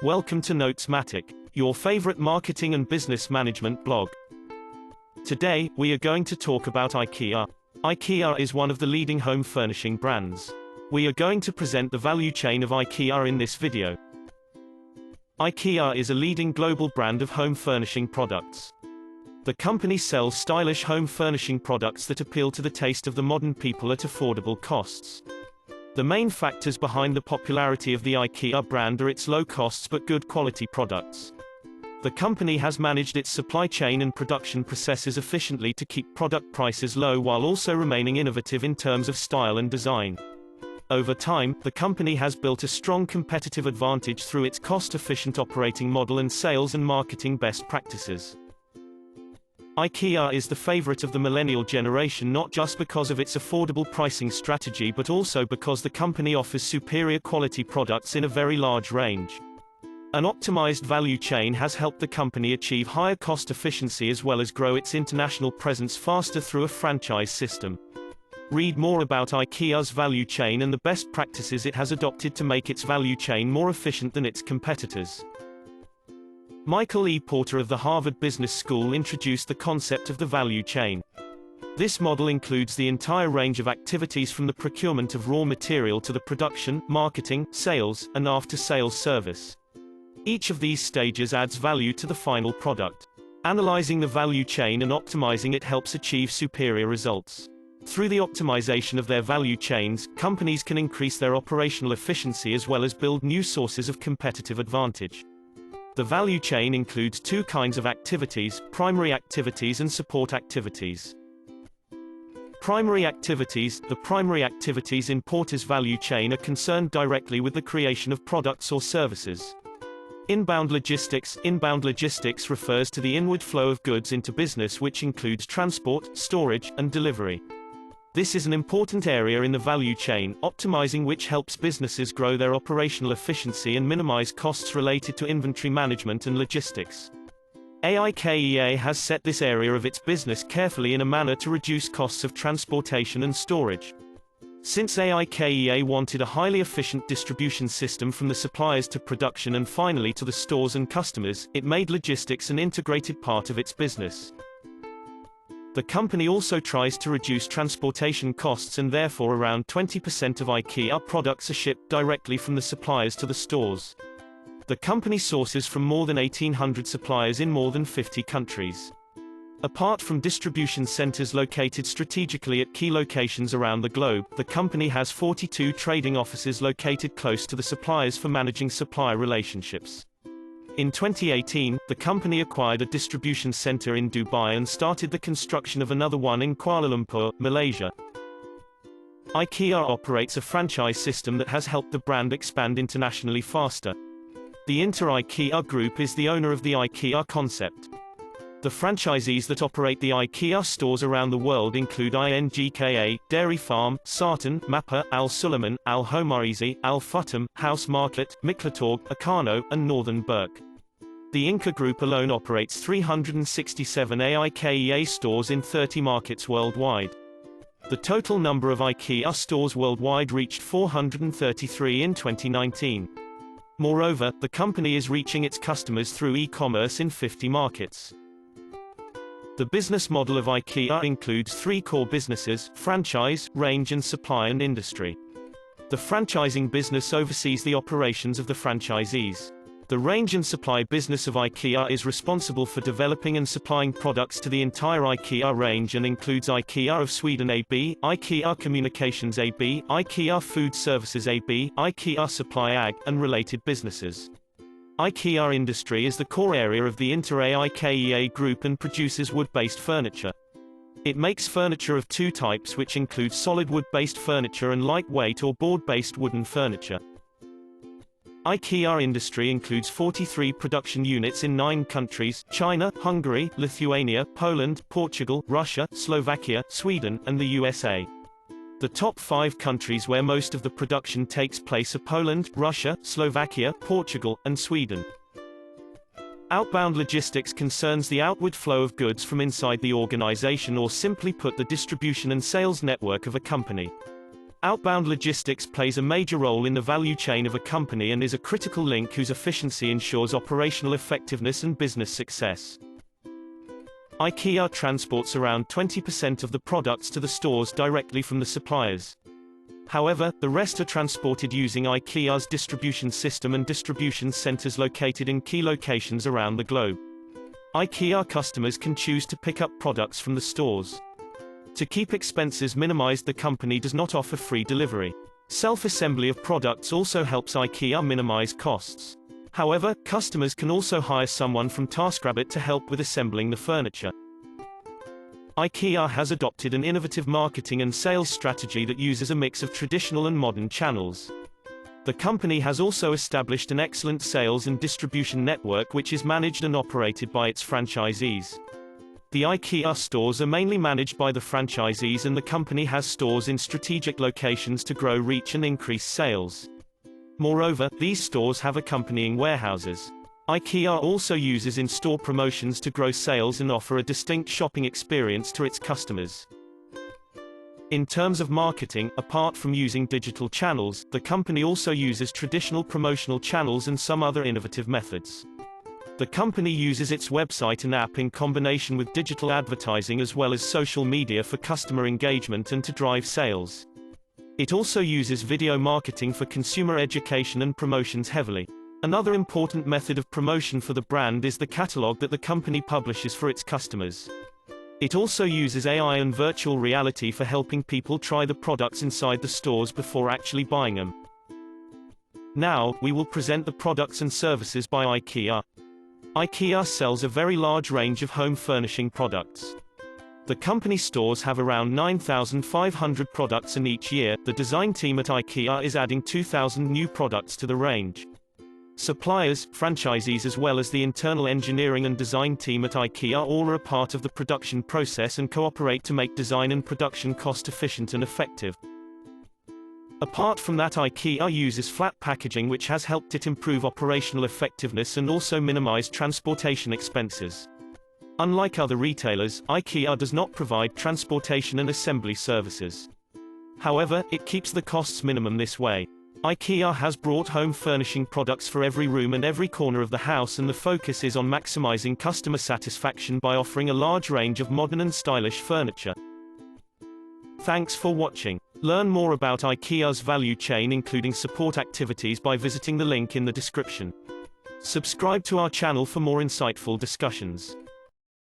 Welcome to Notesmatic, your favorite marketing and business management blog. Today, we are going to talk about IKEA. IKEA is one of the leading home furnishing brands. We are going to present the value chain of IKEA in this video. IKEA is a leading global brand of home furnishing products. The company sells stylish home furnishing products that appeal to the taste of the modern people at affordable costs. The main factors behind the popularity of the IKEA brand are its low costs but good quality products. The company has managed its supply chain and production processes efficiently to keep product prices low while also remaining innovative in terms of style and design. Over time, the company has built a strong competitive advantage through its cost-efficient operating model and sales and marketing best practices. IKEA is the favorite of the millennial generation not just because of its affordable pricing strategy but also because the company offers superior quality products in a very large range. An optimized value chain has helped the company achieve higher cost efficiency as well as grow its international presence faster through a franchise system. Read more about IKEA's value chain and the best practices it has adopted to make its value chain more efficient than its competitors. Michael E. Porter of the Harvard Business School introduced the concept of the value chain. This model includes the entire range of activities from the procurement of raw material to the production, marketing, sales, and after-sales service. Each of these stages adds value to the final product. Analyzing the value chain and optimizing it helps achieve superior results. Through the optimization of their value chains, companies can increase their operational efficiency as well as build new sources of competitive advantage. The value chain includes two kinds of activities: primary activities and support activities. Primary activities: the primary activities in Porter's value chain are concerned directly with the creation of products or services. Inbound logistics: inbound logistics refers to the inward flow of goods into business, which includes transport, storage, and delivery. This is an important area in the value chain, optimizing which helps businesses grow their operational efficiency and minimize costs related to inventory management and logistics. IKEA has set this area of its business carefully in a manner to reduce costs of transportation and storage. Since IKEA wanted a highly efficient distribution system from the suppliers to production and finally to the stores and customers, it made logistics an integrated part of its business. The company also tries to reduce transportation costs and therefore around 20% of IKEA products are shipped directly from the suppliers to the stores. The company sources from more than 1,800 suppliers in more than 50 countries. Apart from distribution centers located strategically at key locations around the globe, the company has 42 trading offices located close to the suppliers for managing supplier relationships. In 2018, the company acquired a distribution center in Dubai and started the construction of another one in Kuala Lumpur, Malaysia. IKEA operates a franchise system that has helped the brand expand internationally faster. The IKEA Group is the owner of the IKEA concept. The franchisees that operate the IKEA stores around the world include INGKA, Dairy Farm, Sarton, Mappa, Al Suleiman, Al Homarizi, Al Futum, House Market, Miklatorg, Akano, and Northern Burke. The IKEA Group alone operates 367 IKEA stores in 30 markets worldwide. The total number of IKEA stores worldwide reached 433 in 2019. Moreover, the company is reaching its customers through e-commerce in 50 markets. The business model of IKEA includes three core businesses: franchise, range and supply and industry. The franchising business oversees the operations of the franchisees. The range and supply business of IKEA is responsible for developing and supplying products to the entire IKEA range and includes IKEA of Sweden AB, IKEA Communications AB, IKEA Food Services AB, IKEA Supply AG, and related businesses. IKEA Industry is the core area of the IKEA Group and produces wood-based furniture. It makes furniture of two types, which include solid wood-based furniture and lightweight or board-based wooden furniture. IKEA Industry includes 43 production units in 9 countries: China, Hungary, Lithuania, Poland, Portugal, Russia, Slovakia, Sweden, and the USA. The top 5 countries where most of the production takes place are Poland, Russia, Slovakia, Portugal, and Sweden. Outbound logistics concerns the outward flow of goods from inside the organization, or simply put, the distribution and sales network of a company. Outbound logistics plays a major role in the value chain of a company and is a critical link whose efficiency ensures operational effectiveness and business success. IKEA transports around 20% of the products to the stores directly from the suppliers. However, the rest are transported using IKEA's distribution system and distribution centers located in key locations around the globe. IKEA customers can choose to pick up products from the stores. To keep expenses minimized, the company does not offer free delivery. Self-assembly of products also helps IKEA minimize costs. However, customers can also hire someone from TaskRabbit to help with assembling the furniture. IKEA has adopted an innovative marketing and sales strategy that uses a mix of traditional and modern channels. The company has also established an excellent sales and distribution network which is managed and operated by its franchisees. The IKEA stores are mainly managed by the franchisees, and the company has stores in strategic locations to grow reach and increase sales. Moreover, these stores have accompanying warehouses. IKEA also uses in-store promotions to grow sales and offer a distinct shopping experience to its customers. In terms of marketing, apart from using digital channels, the company also uses traditional promotional channels and some other innovative methods. The company uses its website and app in combination with digital advertising as well as social media for customer engagement and to drive sales. It also uses video marketing for consumer education and promotions heavily. Another important method of promotion for the brand is the catalog that the company publishes for its customers. It also uses AI and virtual reality for helping people try the products inside the stores before actually buying them. Now, we will present the products and services by IKEA. IKEA sells a very large range of home furnishing products. The company stores have around 9,500 products, and each year, the design team at IKEA is adding 2,000 new products to the range. Suppliers, franchisees as well as the internal engineering and design team at IKEA all are a part of the production process and cooperate to make design and production cost efficient and effective. Apart from that, IKEA uses flat packaging which has helped it improve operational effectiveness and also minimize transportation expenses. Unlike other retailers, IKEA does not provide transportation and assembly services. However, it keeps the costs minimum this way. IKEA has brought home furnishing products for every room and every corner of the house, and the focus is on maximizing customer satisfaction by offering a large range of modern and stylish furniture. Thanks for watching. Learn more about IKEA's value chain including support activities by visiting the link in the description. Subscribe to our channel for more insightful discussions.